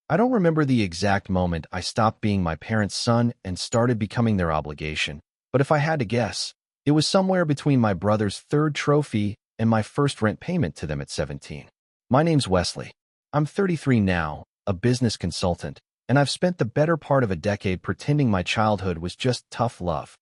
I don't remember the exact moment I stopped being my parents' son and started becoming their obligation, but if I had to guess, it was somewhere between my brother's third trophy and my first rent payment to them at 17. My name's Wesley. I'm 33 now, a business consultant, and I've spent the better part of a decade pretending my childhood was just tough love.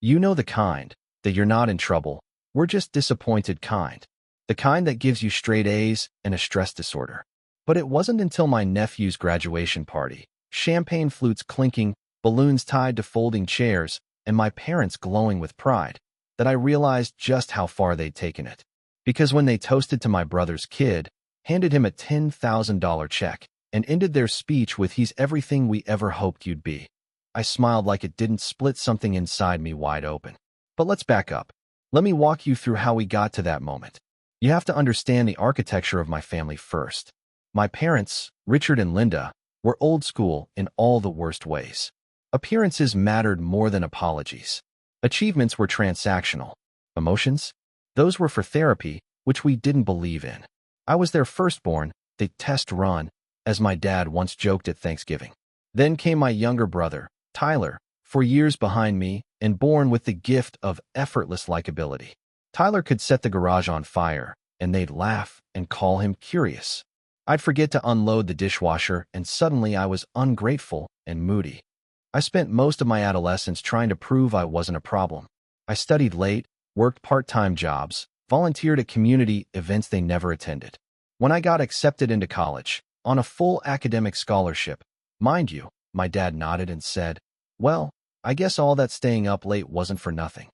You know the kind, that you're not in trouble, we're just disappointed kind. The kind that gives you straight A's and a stress disorder. But it wasn't until my nephew's graduation party, champagne flutes clinking, balloons tied to folding chairs, and my parents glowing with pride, that I realized just how far they'd taken it. Because when they toasted to my brother's kid, handed him a $10,000 check, and ended their speech with "He's everything we ever hoped you'd be," I smiled like it didn't split something inside me wide open. But let's back up. Let me walk you through how we got to that moment. You have to understand the architecture of my family first. My parents, Richard and Linda, were old school in all the worst ways. Appearances mattered more than apologies. Achievements were transactional. Emotions? Those were for therapy, which we didn't believe in. I was their firstborn, the test run, as my dad once joked at Thanksgiving. Then came my younger brother, Tyler, 4 years behind me and born with the gift of effortless likability. Tyler could set the garage on fire, and they'd laugh and call him curious. I'd forget to unload the dishwasher, and suddenly I was ungrateful and moody. I spent most of my adolescence trying to prove I wasn't a problem. I studied late, worked part-time jobs, volunteered at community events they never attended. When I got accepted into college, on a full academic scholarship, mind you, my dad nodded and said, "Well, I guess all that staying up late wasn't for nothing."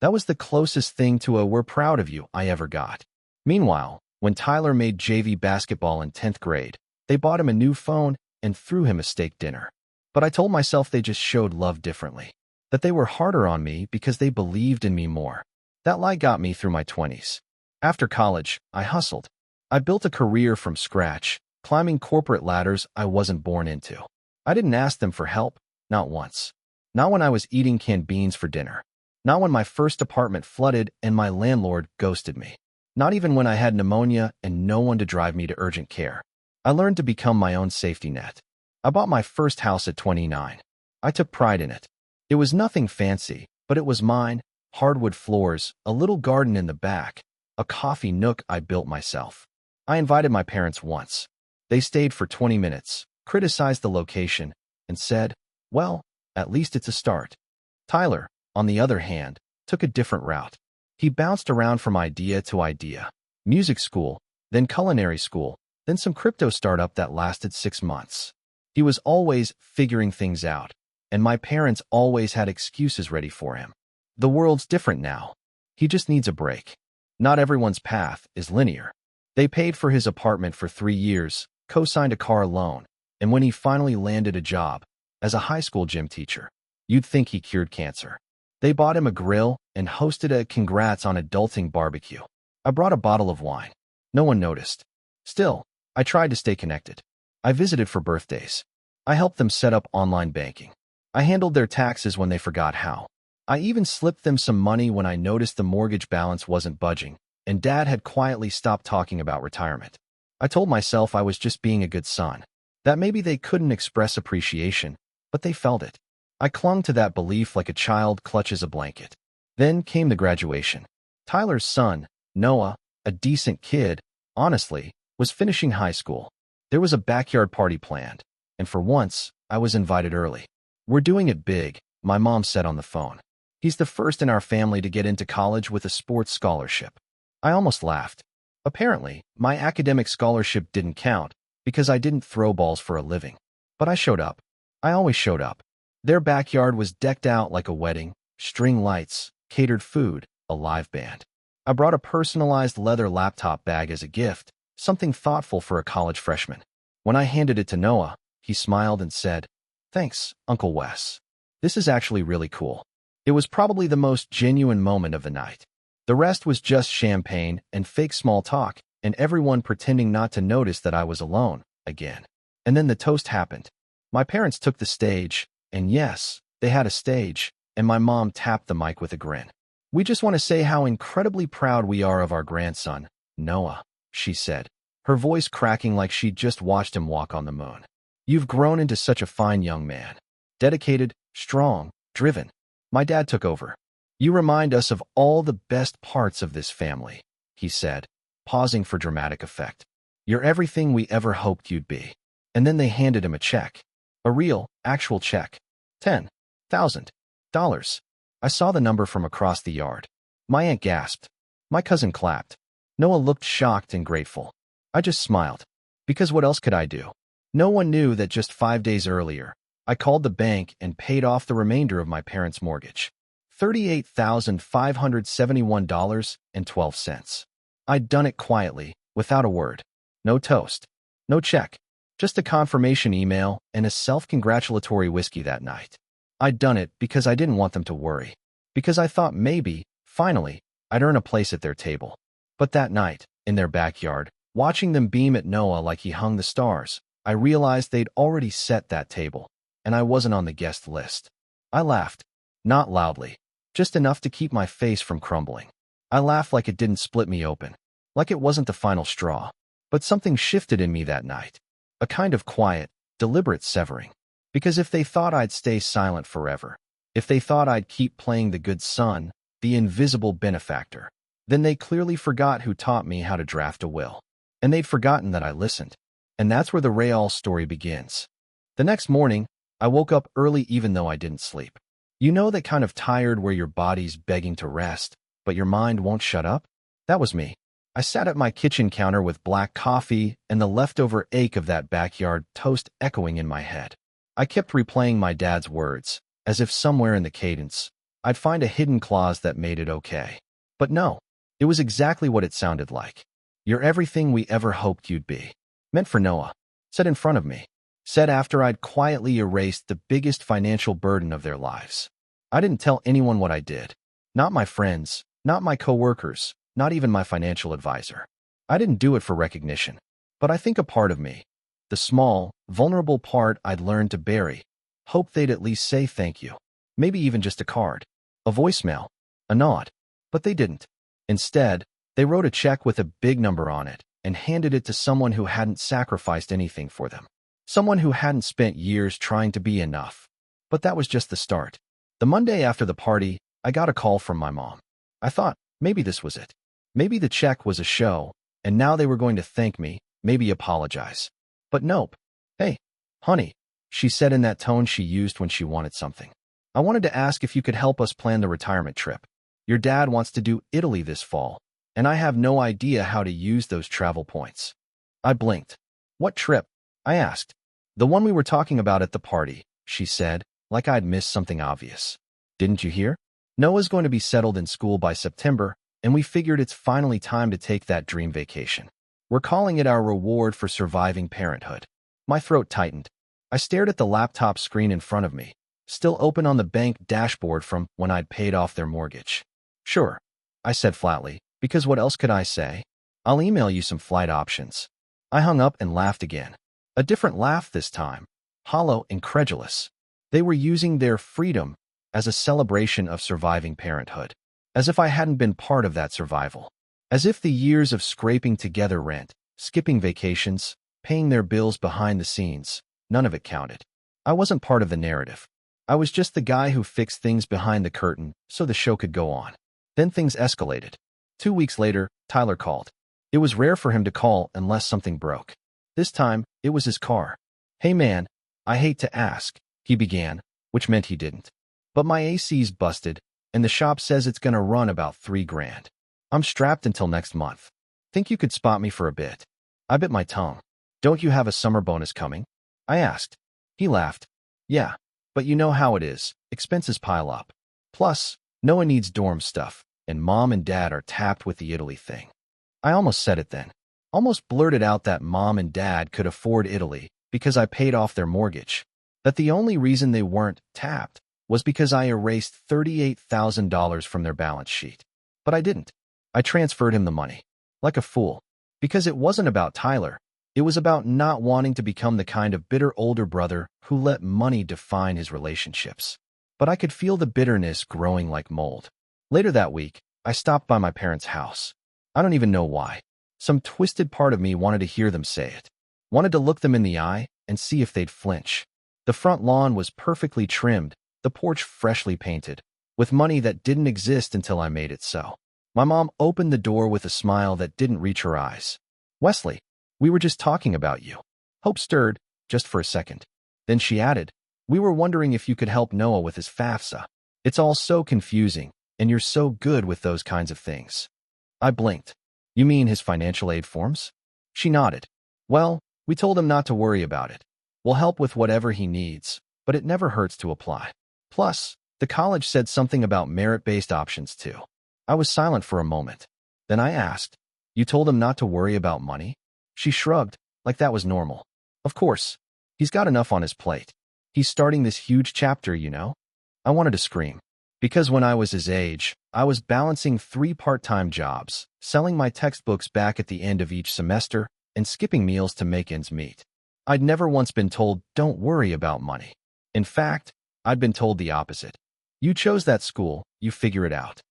That was the closest thing to a "we're proud of you" I ever got. Meanwhile, when Tyler made JV basketball in 10th grade, they bought him a new phone and threw him a steak dinner. But I told myself they just showed love differently, that they were harder on me because they believed in me more. That lie got me through my 20s. After college, I hustled. I built a career from scratch, climbing corporate ladders I wasn't born into. I didn't ask them for help, not once. Not when I was eating canned beans for dinner. Not when my first apartment flooded and my landlord ghosted me. Not even when I had pneumonia and no one to drive me to urgent care. I learned to become my own safety net. I bought my first house at 29. I took pride in it. It was nothing fancy, but it was mine. Hardwood floors, a little garden in the back, a coffee nook I built myself. I invited my parents once. They stayed for 20 minutes, criticized the location, and said, "Well, at least it's a start." Tyler, on the other hand, took a different route. He bounced around from idea to idea. Music school, then culinary school, then some crypto startup that lasted 6 months. He was always figuring things out, and my parents always had excuses ready for him. The world's different now. He just needs a break. Not everyone's path is linear. They paid for his apartment for 3 years, co-signed a car loan, and when he finally landed a job, as a high school gym teacher, you'd think he cured cancer. They bought him a grill and hosted a congrats on adulting barbecue. I brought a bottle of wine. No one noticed. Still, I tried to stay connected. I visited for birthdays. I helped them set up online banking. I handled their taxes when they forgot how. I even slipped them some money when I noticed the mortgage balance wasn't budging, and Dad had quietly stopped talking about retirement. I told myself I was just being a good son, that maybe they couldn't express appreciation, but they felt it. I clung to that belief like a child clutches a blanket. Then came the graduation. Tyler's son, Noah, a decent kid, honestly, was finishing high school. There was a backyard party planned, and for once, I was invited early. "We're doing it big," my mom said on the phone. "He's the first in our family to get into college with a sports scholarship." I almost laughed. Apparently, my academic scholarship didn't count because I didn't throw balls for a living. But I showed up. I always showed up. Their backyard was decked out like a wedding, string lights, catered food, a live band. I brought a personalized leather laptop bag as a gift, something thoughtful for a college freshman. When I handed it to Noah, he smiled and said, "Thanks, Uncle Wes. This is actually really cool." It was probably the most genuine moment of the night. The rest was just champagne and fake small talk, and everyone pretending not to notice that I was alone, again. And then the toast happened. My parents took the stage, and yes, they had a stage, and my mom tapped the mic with a grin. "We just want to say how incredibly proud we are of our grandson, Noah," she said, her voice cracking like she'd just watched him walk on the moon. You've grown into such a fine young man. Dedicated, strong, driven. My dad took over. You remind us of all the best parts of this family, he said, pausing for dramatic effect. You're everything we ever hoped you'd be. And then they handed him a check. A real, actual check. $10,000. I saw the number from across the yard. My aunt gasped. My cousin clapped. Noah looked shocked and grateful. I just smiled. Because what else could I do? No one knew that just 5 days earlier, I called the bank and paid off the remainder of my parents' mortgage. $38,571.12. I'd done it quietly, without a word. No toast. No check. Just a confirmation email and a self-congratulatory whiskey that night. I'd done it because I didn't want them to worry. Because I thought maybe, finally, I'd earn a place at their table. But that night, in their backyard, watching them beam at Noah like he hung the stars, I realized they'd already set that table, and I wasn't on the guest list. I laughed. Not loudly. Just enough to keep my face from crumbling. I laughed like it didn't split me open. Like it wasn't the final straw. But something shifted in me that night. A kind of quiet, deliberate severing. Because if they thought I'd stay silent forever, if they thought I'd keep playing the good son, the invisible benefactor, then they clearly forgot who taught me how to draft a will. And they'd forgotten that I listened. And that's where the Rayall story begins. The next morning, I woke up early even though I didn't sleep. You know that kind of tired where your body's begging to rest, but your mind won't shut up? That was me. I sat at my kitchen counter with black coffee and the leftover ache of that backyard toast echoing in my head. I kept replaying my dad's words, as if somewhere in the cadence, I'd find a hidden clause that made it okay. But no, it was exactly what it sounded like. You're everything we ever hoped you'd be. Meant for Noah. Said in front of me. Said after I'd quietly erased the biggest financial burden of their lives. I didn't tell anyone what I did. Not my friends, not my coworkers, not even my financial advisor. I didn't do it for recognition. But I think a part of me, the small, vulnerable part I'd learned to bury, hoped they'd at least say thank you. Maybe even just a card, a voicemail, a nod. But they didn't. Instead, they wrote a check with a big number on it and handed it to someone who hadn't sacrificed anything for them. Someone who hadn't spent years trying to be enough. But that was just the start. The Monday after the party, I got a call from my mom. I thought, maybe this was it. Maybe the check was a show, and now they were going to thank me, maybe apologize. But nope. Hey, honey, she said in that tone she used when she wanted something. I wanted to ask if you could help us plan the retirement trip. Your dad wants to do Italy this fall, and I have no idea how to use those travel points. I blinked. What trip? I asked. The one we were talking about at the party, she said, like I'd missed something obvious. Didn't you hear? Noah's going to be settled in school by September, and we figured it's finally time to take that dream vacation. We're calling it our reward for surviving parenthood. My throat tightened. I stared at the laptop screen in front of me, still open on the bank dashboard from when I'd paid off their mortgage. Sure, I said flatly, because what else could I say? I'll email you some flight options. I hung up and laughed again. A different laugh this time. Hollow, incredulous. They were using their freedom as a celebration of surviving parenthood. As if I hadn't been part of that survival. As if the years of scraping together rent, skipping vacations, paying their bills behind the scenes, none of it counted. I wasn't part of the narrative. I was just the guy who fixed things behind the curtain so the show could go on. Then things escalated. 2 weeks later, Tyler called. It was rare for him to call unless something broke. This time, it was his car. Hey man, I hate to ask, he began, which meant he didn't. But my AC's busted, and the shop says it's gonna run about $3,000. I'm strapped until next month. Think you could spot me for a bit? I bit my tongue. Don't you have a summer bonus coming? I asked. He laughed. Yeah, but you know how it is. Expenses pile up. Plus, Noah needs dorm stuff, and mom and dad are tapped with the Italy thing. I almost said it then. Almost blurted out that mom and dad could afford Italy because I paid off their mortgage. That the only reason they weren't tapped was because I erased $38,000 from their balance sheet. But I didn't. I transferred him the money. Like a fool. Because it wasn't about Tyler. It was about not wanting to become the kind of bitter older brother who let money define his relationships. But I could feel the bitterness growing like mold. Later that week, I stopped by my parents' house. I don't even know why. Some twisted part of me wanted to hear them say it. Wanted to look them in the eye, and see if they'd flinch. The front lawn was perfectly trimmed, the porch freshly painted, with money that didn't exist until I made it so. My mom opened the door with a smile that didn't reach her eyes. "Wesley, we were just talking about you." Hope stirred, just for a second. Then she added, "We were wondering if you could help Noah with his FAFSA. It's all so confusing, and you're so good with those kinds of things." I blinked. "You mean his financial aid forms?" She nodded. "Well, we told him not to worry about it. We'll help with whatever he needs, but it never hurts to apply. Plus, the college said something about merit-based options too." I was silent for a moment. Then I asked, "You told him not to worry about money?" She shrugged, like that was normal. "Of course. He's got enough on his plate. He's starting this huge chapter, you know." I wanted to scream. Because when I was his age, I was balancing 3 part-time jobs, selling my textbooks back at the end of each semester, and skipping meals to make ends meet. I'd never once been told, "Don't worry about money." In fact, I'd been told the opposite. "You chose that school, you figure it out."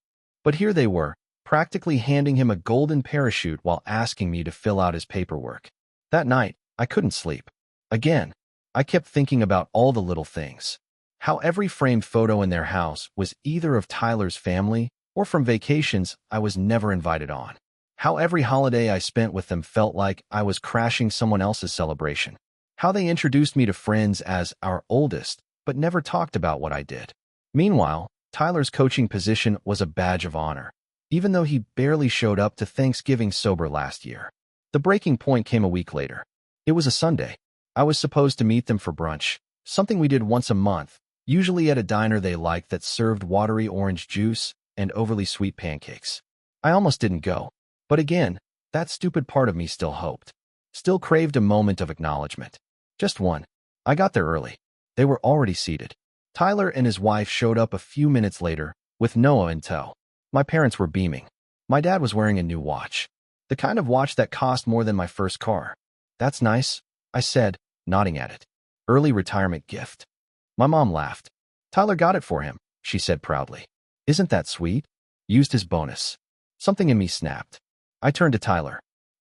But here they were, practically handing him a golden parachute while asking me to fill out his paperwork. That night, I couldn't sleep. Again, I kept thinking about all the little things. How every framed photo in their house was either of Tyler's family or from vacations I was never invited on. How every holiday I spent with them felt like I was crashing someone else's celebration. How they introduced me to friends as our oldest, but never talked about what I did. Meanwhile, Tyler's coaching position was a badge of honor, even though he barely showed up to Thanksgiving sober last year. The breaking point came a week later. It was a Sunday. I was supposed to meet them for brunch, something we did once a month, usually at a diner they liked that served watery orange juice and overly sweet pancakes. I almost didn't go. But again, that stupid part of me still hoped. Still craved a moment of acknowledgement. Just one. I got there early. They were already seated. Tyler and his wife showed up a few minutes later, with Noah in tow. My parents were beaming. My dad was wearing a new watch. The kind of watch that cost more than my first car. "That's nice," I said, nodding at it. "Early retirement gift." My mom laughed. "Tyler got it for him," she said proudly. "Isn't that sweet? Used his bonus." Something in me snapped. I turned to Tyler.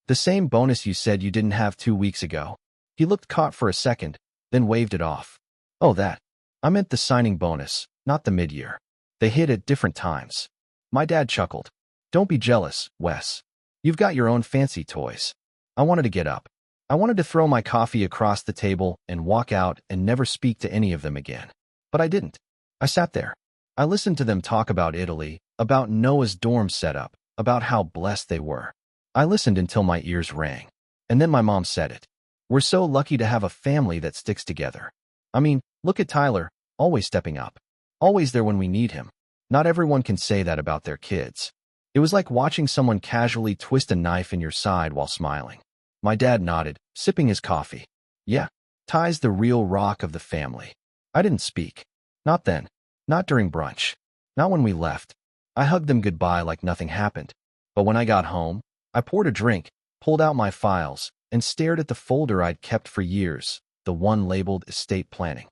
"The same bonus you said you didn't have 2 weeks ago." He looked caught for a second, then waved it off. "Oh, that. I meant the signing bonus, not the mid-year. They hit at different times." My dad chuckled. "Don't be jealous, Wes. You've got your own fancy toys." I wanted to get up. I wanted to throw my coffee across the table and walk out and never speak to any of them again. But I didn't. I sat there. I listened to them talk about Italy, about Noah's dorm setup, about how blessed they were. I listened until my ears rang. And then my mom said it. "We're so lucky to have a family that sticks together. I mean, look at Tyler, always stepping up. Always there when we need him. Not everyone can say that about their kids." It was like watching someone casually twist a knife in your side while smiling. My dad nodded, sipping his coffee. "Yeah, Ty's the real rock of the family." I didn't speak. Not then. Not during brunch. Not when we left. I hugged them goodbye like nothing happened. But when I got home, I poured a drink, pulled out my files, and stared at the folder I'd kept for years, the one labeled estate planning.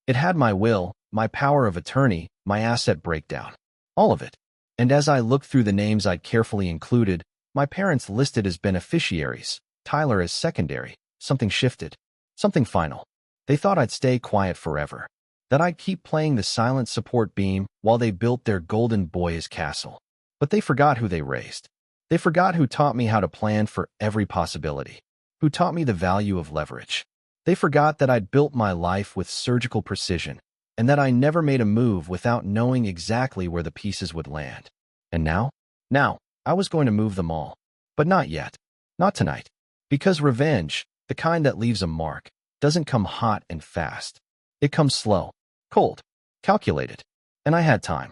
It had my will, my power of attorney, my asset breakdown. All of it. And as I looked through the names I'd carefully included, my parents listed as beneficiaries, Tyler as secondary, something shifted. Something final. They thought I'd stay quiet forever. That I'd keep playing the silent support beam while they built their golden boy's castle. But they forgot who they raised. They forgot who taught me how to plan for every possibility. Who taught me the value of leverage. They forgot that I'd built my life with surgical precision, and that I never made a move without knowing exactly where the pieces would land. And now? Now, I was going to move them all. But not yet. Not tonight. Because revenge, the kind that leaves a mark, doesn't come hot and fast. It comes slow, cold, calculated. And I had time.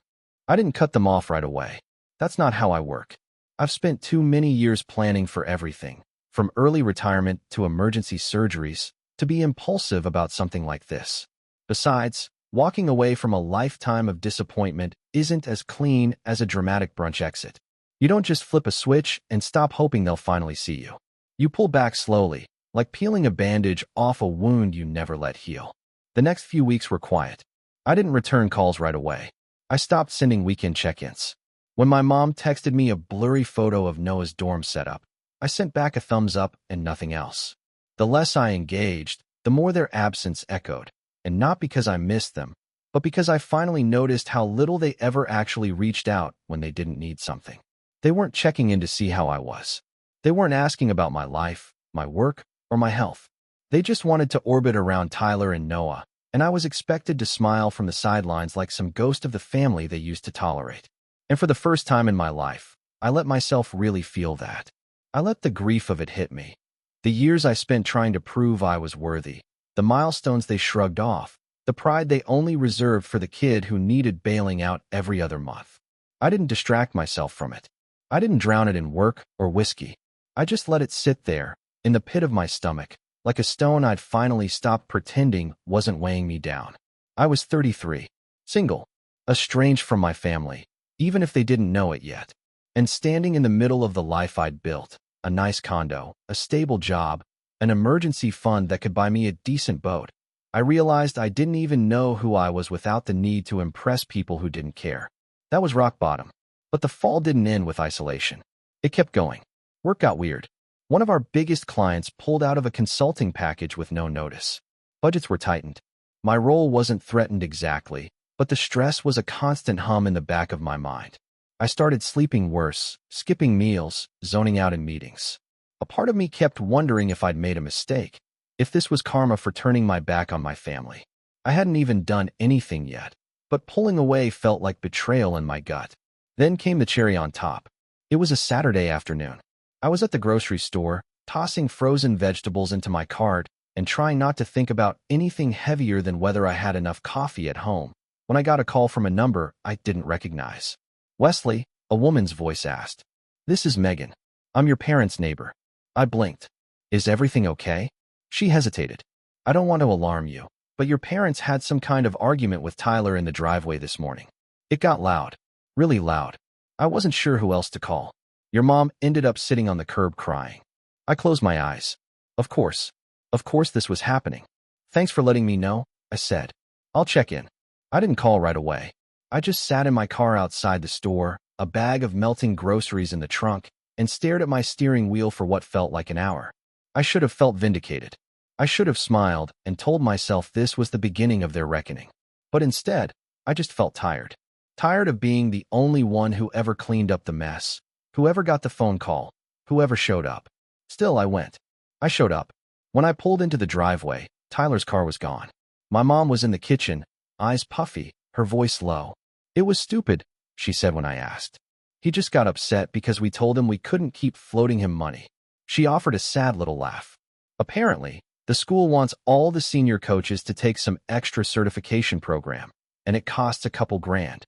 I didn't cut them off right away. That's not how I work. I've spent too many years planning for everything, from early retirement to emergency surgeries, to be impulsive about something like this. Besides, walking away from a lifetime of disappointment isn't as clean as a dramatic brunch exit. You don't just flip a switch and stop hoping they'll finally see you. You pull back slowly, like peeling a bandage off a wound you never let heal. The next few weeks were quiet. I didn't return calls right away. I stopped sending weekend check-ins. When my mom texted me a blurry photo of Noah's dorm setup, I sent back a thumbs up and nothing else. The less I engaged, the more their absence echoed, and not because I missed them, but because I finally noticed how little they ever actually reached out when they didn't need something. They weren't checking in to see how I was. They weren't asking about my life, my work, or my health. They just wanted to orbit around Tyler and Noah, and I was expected to smile from the sidelines like some ghost of the family they used to tolerate. And for the first time in my life, I let myself really feel that. I let the grief of it hit me. The years I spent trying to prove I was worthy, the milestones they shrugged off, the pride they only reserved for the kid who needed bailing out every other month. I didn't distract myself from it. I didn't drown it in work or whiskey. I just let it sit there, in the pit of my stomach, like a stone I'd finally stopped pretending wasn't weighing me down. I was 33, single, estranged from my family, even if they didn't know it yet, and standing in the middle of the life I'd built, a nice condo, a stable job, an emergency fund that could buy me a decent boat. I realized I didn't even know who I was without the need to impress people who didn't care. That was rock bottom. But the fall didn't end with isolation. It kept going. Work got weird. One of our biggest clients pulled out of a consulting package with no notice. Budgets were tightened. My role wasn't threatened exactly, but the stress was a constant hum in the back of my mind. I started sleeping worse, skipping meals, zoning out in meetings. A part of me kept wondering if I'd made a mistake, if this was karma for turning my back on my family. I hadn't even done anything yet, but pulling away felt like betrayal in my gut. Then came the cherry on top. It was a Saturday afternoon. I was at the grocery store, tossing frozen vegetables into my cart and trying not to think about anything heavier than whether I had enough coffee at home, when I got a call from a number I didn't recognize. Wesley, a woman's voice asked. "This is Megan. I'm your parents' neighbor." I blinked. "Is everything okay?" She hesitated. "I don't want to alarm you, but your parents had some kind of argument with Tyler in the driveway this morning. It got loud. Really loud. I wasn't sure who else to call. Your mom ended up sitting on the curb crying." I closed my eyes. Of course. Of course this was happening. "Thanks for letting me know," I said. "I'll check in." I didn't call right away. I just sat in my car outside the store, a bag of melting groceries in the trunk, and stared at my steering wheel for what felt like an hour. I should have felt vindicated. I should have smiled and told myself this was the beginning of their reckoning. But instead, I just felt tired. Tired of being the only one who ever cleaned up the mess, whoever got the phone call, whoever showed up. Still, I went. I showed up. When I pulled into the driveway, Tyler's car was gone. My mom was in the kitchen, eyes puffy, her voice low. "It was stupid," she said when I asked. "He just got upset because we told him we couldn't keep floating him money." She offered a sad little laugh. "Apparently, the school wants all the senior coaches to take some extra certification program, and it costs a couple grand."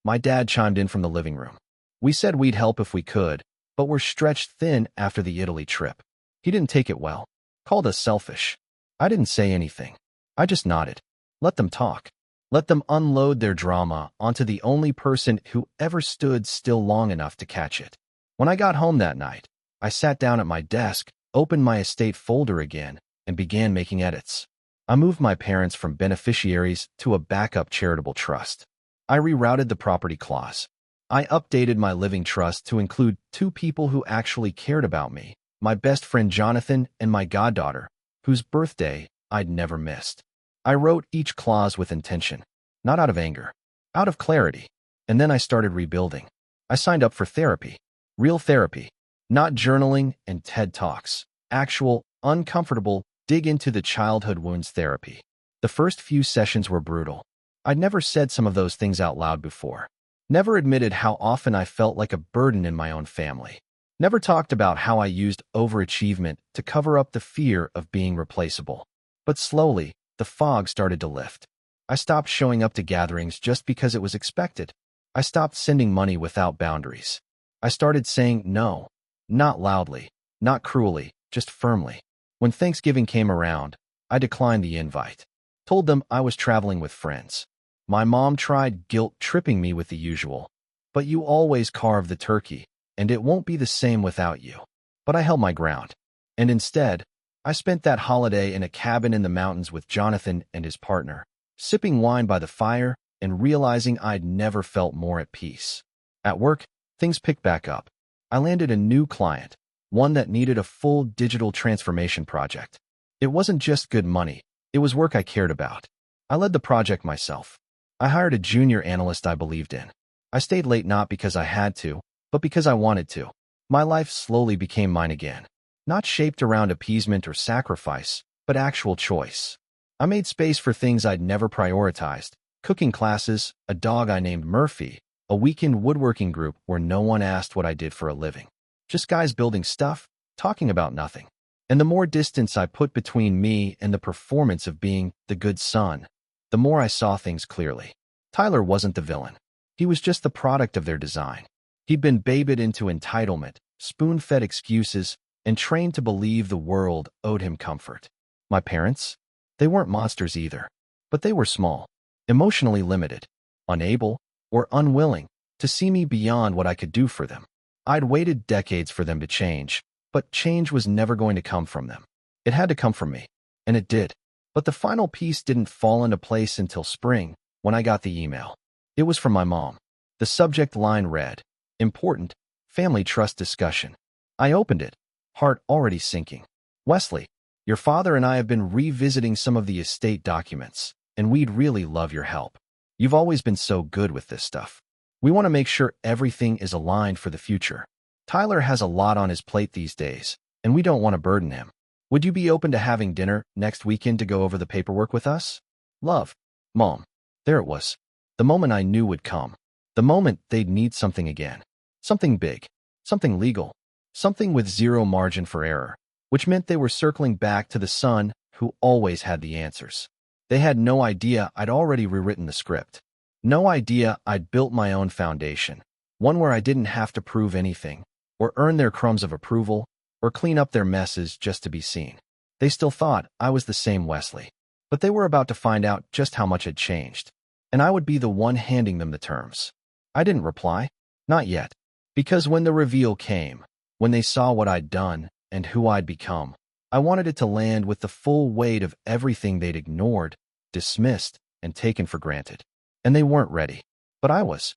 My dad chimed in from the living room. "We said we'd help if we could, but we're stretched thin after the Italy trip." He didn't take it well. Called us selfish. I didn't say anything. I just nodded. Let them talk. Let them unload their drama onto the only person who ever stood still long enough to catch it. When I got home that night, I sat down at my desk, opened my estate folder again, and began making edits. I moved my parents from beneficiaries to a backup charitable trust. I rerouted the property clause. I updated my living trust to include 2 people who actually cared about me, my best friend Jonathan and my goddaughter, whose birthday I'd never missed. I wrote each clause with intention, not out of anger, out of clarity. And then I started rebuilding. I signed up for therapy, real therapy, not journaling and TED Talks, actual, uncomfortable, dig into the childhood wounds therapy. The first few sessions were brutal. I'd never said some of those things out loud before. Never admitted how often I felt like a burden in my own family. Never talked about how I used overachievement to cover up the fear of being replaceable. But slowly, the fog started to lift. I stopped showing up to gatherings just because it was expected. I stopped sending money without boundaries. I started saying no, not loudly, not cruelly, just firmly. When Thanksgiving came around, I declined the invite. Told them I was traveling with friends. My mom tried guilt-tripping me with the usual, "But you always carve the turkey, and it won't be the same without you." But I held my ground. And instead, I spent that holiday in a cabin in the mountains with Jonathan and his partner, sipping wine by the fire and realizing I'd never felt more at peace. At work, things picked back up. I landed a new client, one that needed a full digital transformation project. It wasn't just good money, It was work I cared about. I led the project myself. I hired a junior analyst I believed in. I stayed late not because I had to, but because I wanted to. My life slowly became mine again. Not shaped around appeasement or sacrifice, but actual choice. I made space for things I'd never prioritized. Cooking classes, a dog I named Murphy, a weekend woodworking group where no one asked what I did for a living. Just guys building stuff, talking about nothing. And the more distance I put between me and the performance of being the good son, the more I saw things clearly. Tyler wasn't the villain. He was just the product of their design. He'd been babied into entitlement, spoon-fed excuses, and trained to believe the world owed him comfort. My parents? They weren't monsters either. But they were small, emotionally limited, unable, or unwilling, to see me beyond what I could do for them. I'd waited decades for them to change, but change was never going to come from them. It had to come from me, and it did. But the final piece didn't fall into place until spring, when I got the email. It was from my mom. The subject line read, "Important, family trust discussion." I opened it, heart already sinking. "Wesley, your father and I have been revisiting some of the estate documents, and we'd really love your help. You've always been so good with this stuff. We want to make sure everything is aligned for the future. Tyler has a lot on his plate these days, and we don't want to burden him. Would you be open to having dinner next weekend to go over the paperwork with us? Love, Mom." There it was. The moment I knew would come. The moment they'd need something again. Something big. Something legal. Something with zero margin for error. Which meant they were circling back to the son who always had the answers. They had no idea I'd already rewritten the script. No idea I'd built my own foundation. One where I didn't have to prove anything, or earn their crumbs of approval, or clean up their messes just to be seen. They still thought I was the same Wesley. But they were about to find out just how much had changed. And I would be the one handing them the terms. I didn't reply. Not yet. Because when the reveal came, when they saw what I'd done and who I'd become, I wanted it to land with the full weight of everything they'd ignored, dismissed, and taken for granted. And they weren't ready. But I was.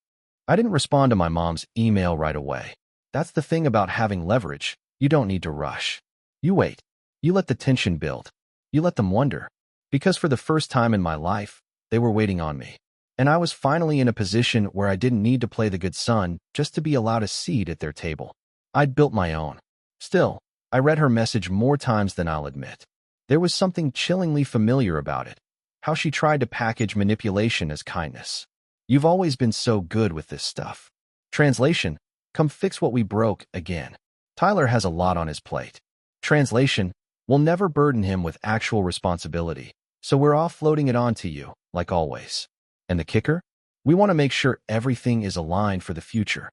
I didn't respond to my mom's email right away. That's the thing about having leverage. You don't need to rush. You wait. You let the tension build. You let them wonder. Because for the first time in my life, they were waiting on me. And I was finally in a position where I didn't need to play the good son just to be allowed a seat at their table. I'd built my own. Still, I read her message more times than I'll admit. There was something chillingly familiar about it. How she tried to package manipulation as kindness. "You've always been so good with this stuff." Translation, "Come fix what we broke again." Tyler has a lot on his plate. Translation, "We'll never burden him with actual responsibility, so we're offloading it onto you, like always." And the kicker? We want to make sure everything is aligned for the future.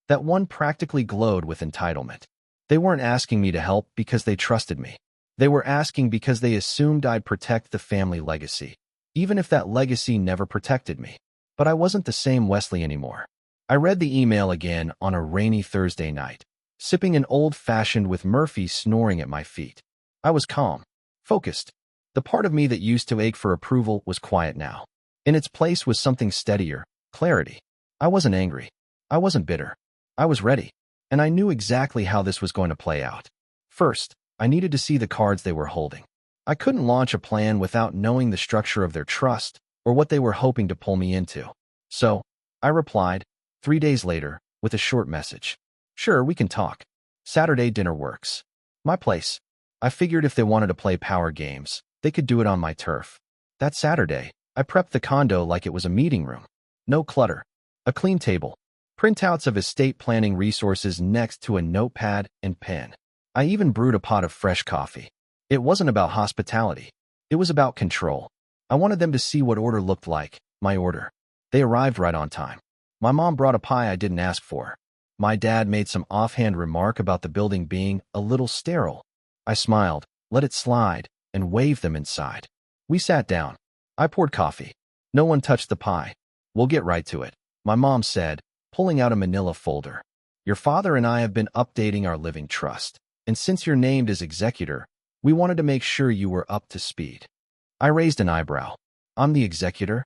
That one practically glowed with entitlement. They weren't asking me to help because they trusted me. They were asking because they assumed I'd protect the family legacy, even if that legacy never protected me. But I wasn't the same Wesley anymore. I read the email again on a rainy Thursday night, sipping an old-fashioned with Murphy snoring at my feet. I was calm, focused. The part of me that used to ache for approval was quiet now. In its place was something steadier, clarity. I wasn't angry. I wasn't bitter. I was ready. And I knew exactly how this was going to play out. First, I needed to see the cards they were holding. I couldn't launch a plan without knowing the structure of their trust or what they were hoping to pull me into. So, I replied, 3 days later, with a short message. "Sure, we can talk. Saturday dinner works. My place." I figured if they wanted to play power games, they could do it on my turf. That Saturday, I prepped the condo like it was a meeting room. No clutter. A clean table. Printouts of estate planning resources next to a notepad and pen. I even brewed a pot of fresh coffee. It wasn't about hospitality. It was about control. I wanted them to see what order looked like, my order. They arrived right on time. My mom brought a pie I didn't ask for. My dad made some offhand remark about the building being a little sterile. I smiled, let it slide, and waved them inside. We sat down. I poured coffee. No one touched the pie. "We'll get right to it," my mom said, pulling out a manila folder. "Your father and I have been updating our living trust, and since you're named as executor, we wanted to make sure you were up to speed." I raised an eyebrow. "I'm the executor?"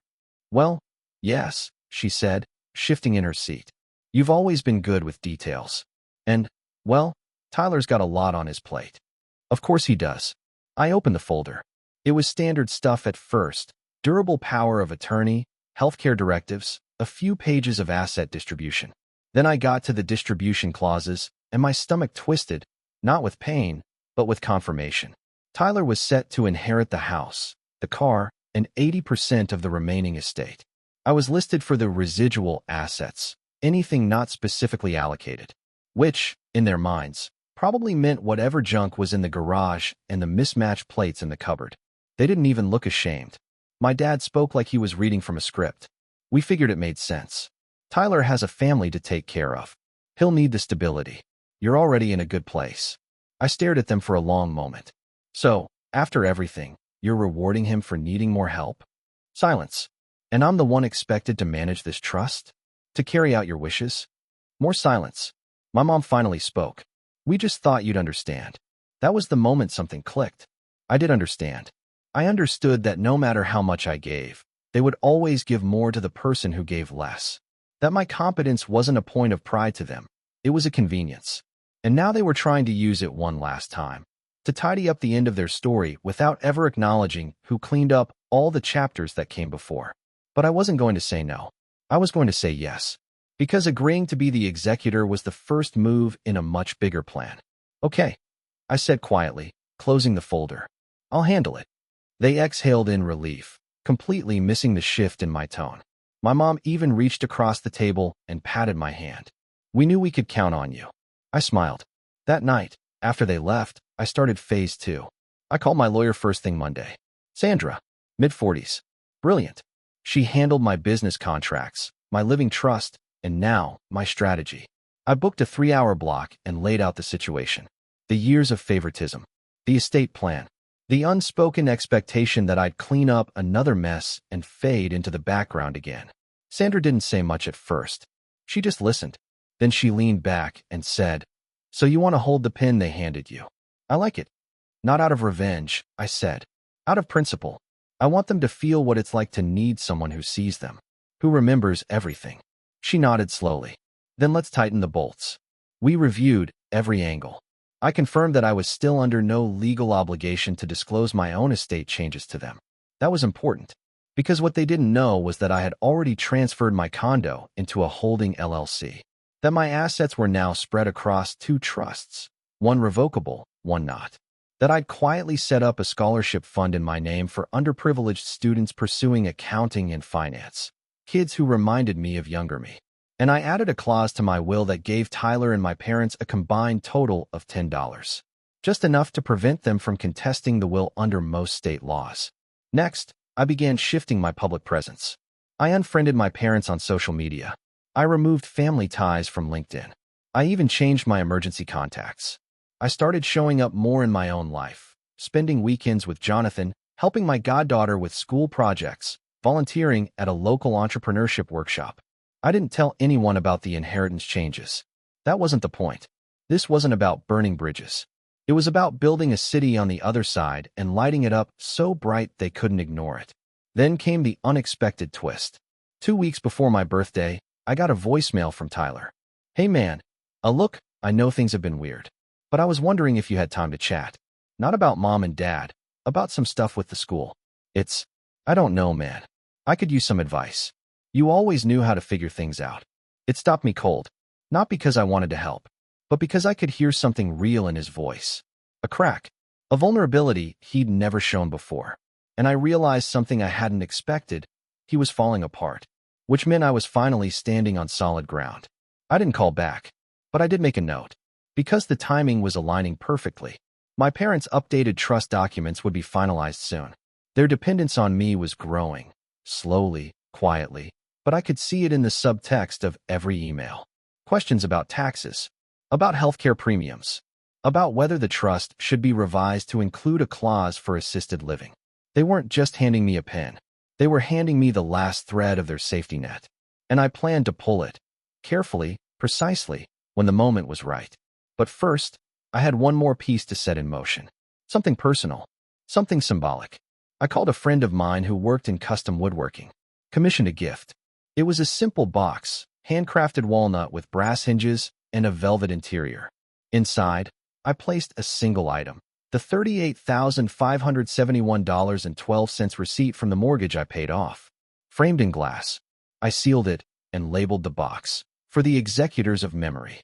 "Well, yes," she said, shifting in her seat. "You've always been good with details. And, well, Tyler's got a lot on his plate." "Of course he does." I opened the folder. It was standard stuff at first: durable power of attorney, healthcare directives, a few pages of asset distribution. Then I got to the distribution clauses, and my stomach twisted, not with pain, but with confirmation. Tyler was set to inherit the house, the car, and 80% of the remaining estate. I was listed for the residual assets, anything not specifically allocated, which, in their minds, probably meant whatever junk was in the garage and the mismatched plates in the cupboard. They didn't even look ashamed. My dad spoke like he was reading from a script. We figured it made sense. Tyler has a family to take care of. He'll need the stability. You're already in a good place. I stared at them for a long moment. So, after everything, you're rewarding him for needing more help? Silence. And I'm the one expected to manage this trust? To carry out your wishes? More silence. My mom finally spoke. We just thought you'd understand. That was the moment something clicked. I did understand. I understood that no matter how much I gave, they would always give more to the person who gave less. That my competence wasn't a point of pride to them. It was a convenience. And now they were trying to use it one last time, to tidy up the end of their story without ever acknowledging who cleaned up all the chapters that came before. But I wasn't going to say no. I was going to say yes. Because agreeing to be the executor was the first move in a much bigger plan. Okay, I said quietly, closing the folder. I'll handle it. They exhaled in relief, completely missing the shift in my tone. My mom even reached across the table and patted my hand. We knew we could count on you. I smiled. That night, after they left, I started phase 2. I called my lawyer first thing Monday. Sandra, mid-40s. Brilliant. She handled my business contracts, my living trust, and now, my strategy. I booked a 3-hour block and laid out the situation. The years of favoritism. The estate plan. The unspoken expectation that I'd clean up another mess and fade into the background again. Sandra didn't say much at first. She just listened. Then she leaned back and said, "So you want to hold the pen they handed you?" "I like it." "Not out of revenge," I said. "Out of principle. I want them to feel what it's like to need someone who sees them, who remembers everything." She nodded slowly. "Then let's tighten the bolts." We reviewed every angle. I confirmed that I was still under no legal obligation to disclose my own estate changes to them. That was important, because what they didn't know was that I had already transferred my condo into a holding LLC, that my assets were now spread across 2 trusts, one revocable, one not, that I'd quietly set up a scholarship fund in my name for underprivileged students pursuing accounting and finance, kids who reminded me of younger me. And I added a clause to my will that gave Tyler and my parents a combined total of $10, just enough to prevent them from contesting the will under most state laws. Next, I began shifting my public presence. I unfriended my parents on social media. I removed family ties from LinkedIn. I even changed my emergency contacts. I started showing up more in my own life, spending weekends with Jonathan, helping my goddaughter with school projects, volunteering at a local entrepreneurship workshop. I didn't tell anyone about the inheritance changes. That wasn't the point. This wasn't about burning bridges. It was about building a city on the other side and lighting it up so bright they couldn't ignore it. Then came the unexpected twist. 2 weeks before my birthday, I got a voicemail from Tyler. "Hey man, look, I know things have been weird, but I was wondering if you had time to chat. Not about mom and dad, about some stuff with the school. I don't know, man. I could use some advice. You always knew how to figure things out." It stopped me cold, not because I wanted to help, but because I could hear something real in his voice. A crack, a vulnerability he'd never shown before. And I realized something I hadn't expected. He was falling apart, which meant I was finally standing on solid ground. I didn't call back, but I did make a note. Because the timing was aligning perfectly. My parents' updated trust documents would be finalized soon. Their dependence on me was growing, slowly, quietly, but I could see it in the subtext of every email. Questions about taxes, about healthcare premiums, about whether the trust should be revised to include a clause for assisted living. They weren't just handing me a pen. They were handing me the last thread of their safety net. And I planned to pull it, carefully, precisely, when the moment was right. But first, I had one more piece to set in motion. Something personal, something symbolic. I called a friend of mine who worked in custom woodworking, commissioned a gift. It was a simple box, handcrafted walnut with brass hinges and a velvet interior. Inside, I placed a single item, The $38,571.12 receipt from the mortgage I paid off. Framed in glass. I sealed it and labeled the box, "For the executors of memory."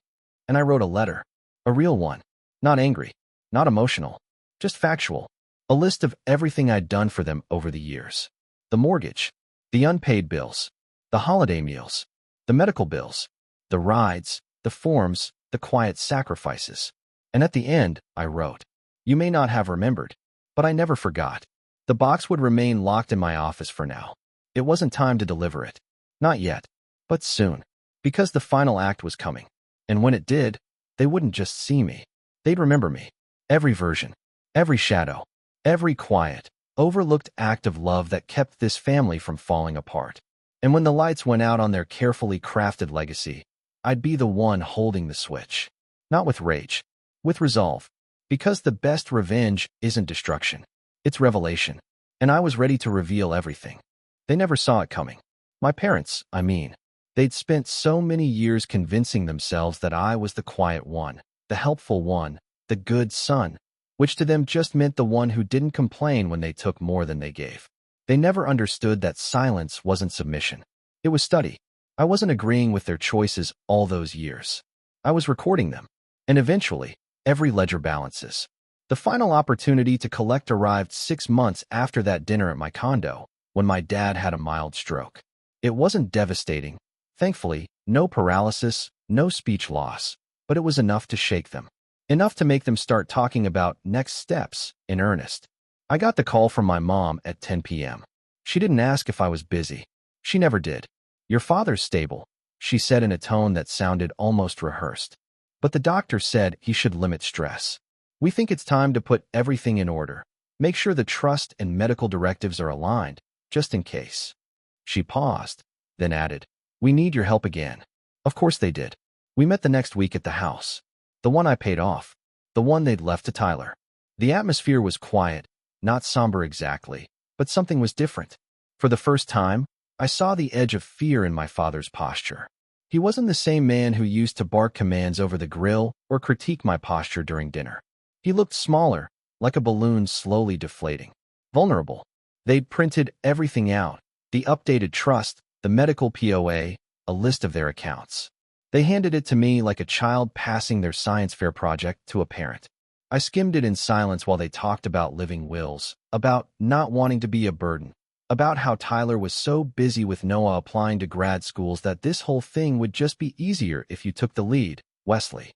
And I wrote a letter. A real one. Not angry. Not emotional. Just factual. A list of everything I'd done for them over the years. The mortgage. The unpaid bills. The holiday meals. The medical bills. The rides. The forms. The quiet sacrifices. And at the end, I wrote, "You may not have remembered, but I never forgot." The box would remain locked in my office for now. It wasn't time to deliver it. Not yet, but soon. Because the final act was coming. And when it did, they wouldn't just see me. They'd remember me. Every version. Every shadow. Every quiet, overlooked act of love that kept this family from falling apart. And when the lights went out on their carefully crafted legacy, I'd be the one holding the switch. Not with rage. With resolve. Because the best revenge isn't destruction. It's revelation. And I was ready to reveal everything. They never saw it coming. My parents, I mean. They'd spent so many years convincing themselves that I was the quiet one, the helpful one, the good son, which to them just meant the one who didn't complain when they took more than they gave. They never understood that silence wasn't submission. It was study. I wasn't agreeing with their choices all those years. I was recording them. And eventually, every ledger balances. The final opportunity to collect arrived 6 months after that dinner at my condo, when my dad had a mild stroke. It wasn't devastating. Thankfully, no paralysis, no speech loss, but it was enough to shake them. Enough to make them start talking about next steps in earnest. I got the call from my mom at 10 p.m. She didn't ask if I was busy. She never did. "Your father's stable," she said in a tone that sounded almost rehearsed. "But the doctor said he should limit stress. We think it's time to put everything in order. Make sure the trust and medical directives are aligned, just in case." She paused, then added, "We need your help again." Of course they did. We met the next week at the house. The one I paid off. The one they'd left to Tyler. The atmosphere was quiet, not somber exactly, but something was different. For the first time, I saw the edge of fear in my father's posture. He wasn't the same man who used to bark commands over the grill or critique my posture during dinner. He looked smaller, like a balloon slowly deflating. Vulnerable. They'd printed everything out. The updated trust, the medical POA, a list of their accounts. They handed it to me like a child passing their science fair project to a parent. I skimmed it in silence while they talked about living wills, about not wanting to be a burden, about how Tyler was so busy with Noah applying to grad schools that this whole thing would just be easier if you took the lead, Wesley.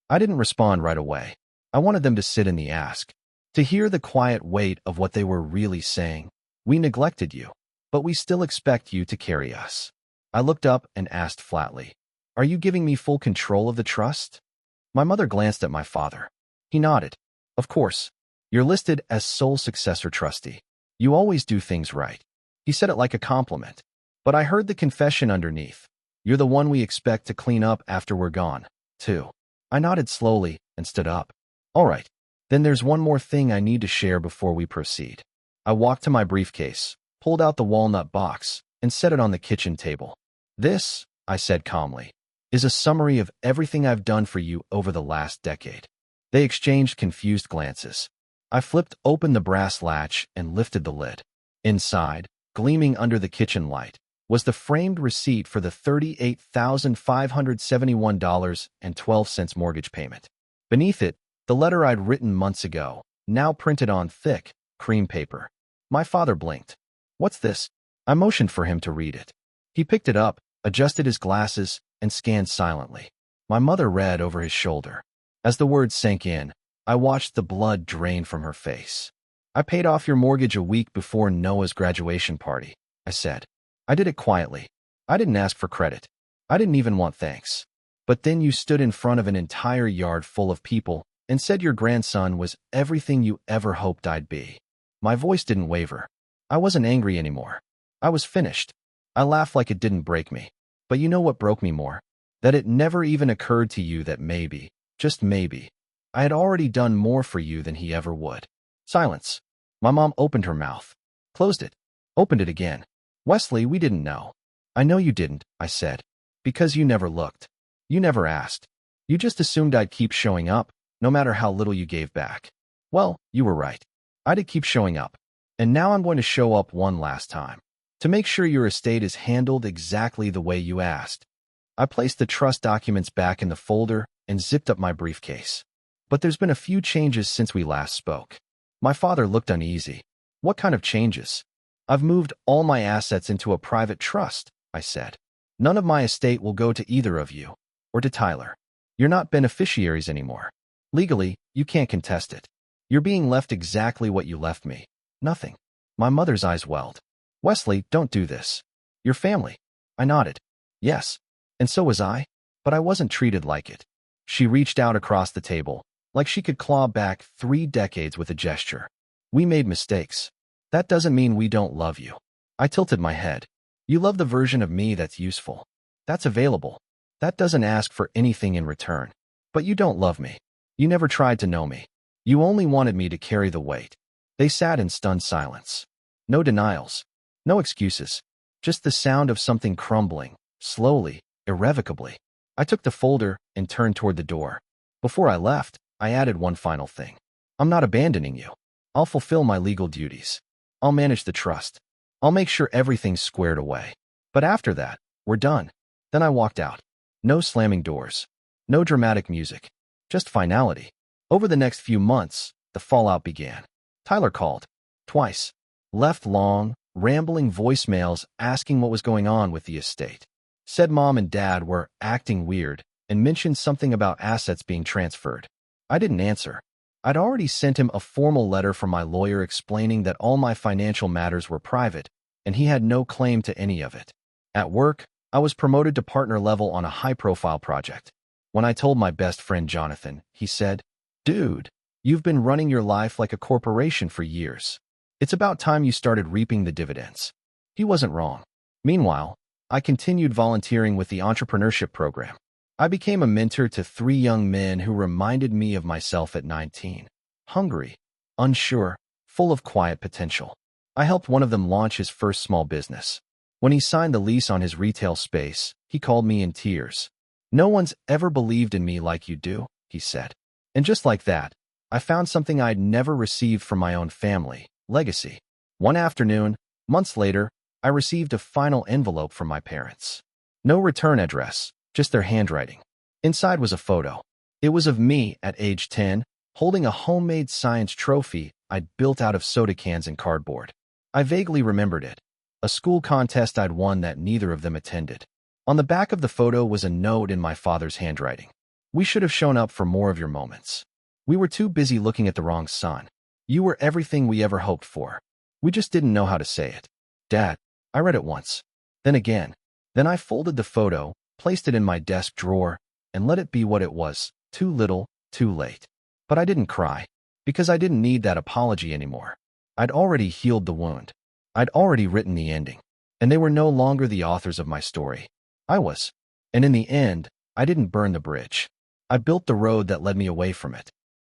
I didn't respond right away. I wanted them to sit in the ask, to hear the quiet weight of what they were really saying. "We neglected you, but we still expect you to carry us." I looked up and asked flatly, "Are you giving me full control of the trust?" My mother glanced at my father. He nodded. "Of course. You're listed as sole successor trustee. You always do things right." He said it like a compliment. But I heard the confession underneath. "You're the one we expect to clean up after we're gone, too." I nodded slowly and stood up. "All right. Then there's one more thing I need to share before we proceed." I walked to my briefcase, pulled out the walnut box, and set it on the kitchen table. "This," I said calmly, "is a summary of everything I've done for you over the last decade." They exchanged confused glances. I flipped open the brass latch and lifted the lid. Inside, gleaming under the kitchen light, was the framed receipt for the $38,571.12 mortgage payment. Beneath it, the letter I'd written months ago, now printed on thick, cream paper. My father blinked. "What's this?" I motioned for him to read it. He picked it up, adjusted his glasses, and scanned silently. My mother read over his shoulder. As the words sank in, I watched the blood drain from her face. "I paid off your mortgage a week before Noah's graduation party," I said. "I did it quietly. I didn't ask for credit. I didn't even want thanks. But then you stood in front of an entire yard full of people and said your grandson was everything you ever hoped I'd be." My voice didn't waver. I wasn't angry anymore. I was finished. I laughed like it didn't break me. But you know what broke me more? That it never even occurred to you that maybe, just maybe, I had already done more for you than he ever would. Silence. My mom opened her mouth, closed it, opened it again. "Wesley, we didn't know." "I know you didn't," I said, "because you never looked. You never asked. You just assumed I'd keep showing up, no matter how little you gave back." Well, you were right. I did keep showing up. And now I'm going to show up one last time. To make sure your estate is handled exactly the way you asked. I placed the trust documents back in the folder and zipped up my briefcase. But there's been a few changes since we last spoke. My father looked uneasy. What kind of changes? I've moved all my assets into a private trust, I said. None of my estate will go to either of you, or to Tyler. You're not beneficiaries anymore. Legally, you can't contest it. You're being left exactly what you left me. Nothing. My mother's eyes welled. Wesley, don't do this. Your family. I nodded. Yes. And so was I. But I wasn't treated like it. She reached out across the table, like she could claw back 3 decades with a gesture. We made mistakes. That doesn't mean we don't love you. I tilted my head. You love the version of me that's useful. That's available. That doesn't ask for anything in return. But you don't love me. You never tried to know me. You only wanted me to carry the weight. They sat in stunned silence. No denials. No excuses. Just the sound of something crumbling, slowly, irrevocably. I took the folder and turned toward the door. Before I left, I added one final thing. I'm not abandoning you. I'll fulfill my legal duties. I'll manage the trust. I'll make sure everything's squared away. But after that, we're done. Then I walked out. No slamming doors. No dramatic music. Just finality. Over the next few months, the fallout began. Tyler called. Twice. Left long, rambling voicemails asking what was going on with the estate. Said mom and dad were acting weird and mentioned something about assets being transferred. I didn't answer. I'd already sent him a formal letter from my lawyer explaining that all my financial matters were private, and he had no claim to any of it. At work, I was promoted to partner level on a high-profile project. When I told my best friend Jonathan, he said, Dude, you've been running your life like a corporation for years. It's about time you started reaping the dividends. He wasn't wrong. Meanwhile, I continued volunteering with the entrepreneurship program. I became a mentor to 3 young men who reminded me of myself at 19. Hungry, unsure, full of quiet potential. I helped one of them launch his first small business. When he signed the lease on his retail space, he called me in tears. No one's ever believed in me like you do, he said. And just like that, I found something I'd never received from my own family, legacy. One afternoon, months later, I received a final envelope from my parents. No return address, just their handwriting. Inside was a photo. It was of me at age 10, holding a homemade science trophy I'd built out of soda cans and cardboard. I vaguely remembered it. A school contest I'd won that neither of them attended. On the back of the photo was a note in my father's handwriting. We should have shown up for more of your moments. We were too busy looking at the wrong sun. You were everything we ever hoped for. We just didn't know how to say it. Dad, I read it once. Then again. Then I folded the photo, placed it in my desk drawer, and let it be what it was, too little, too late. But I didn't cry, because I didn't need that apology anymore. I'd already healed the wound. I'd already written the ending. And they were no longer the authors of my story. I was. And in the end, I didn't burn the bridge. I built the road that led me away from it.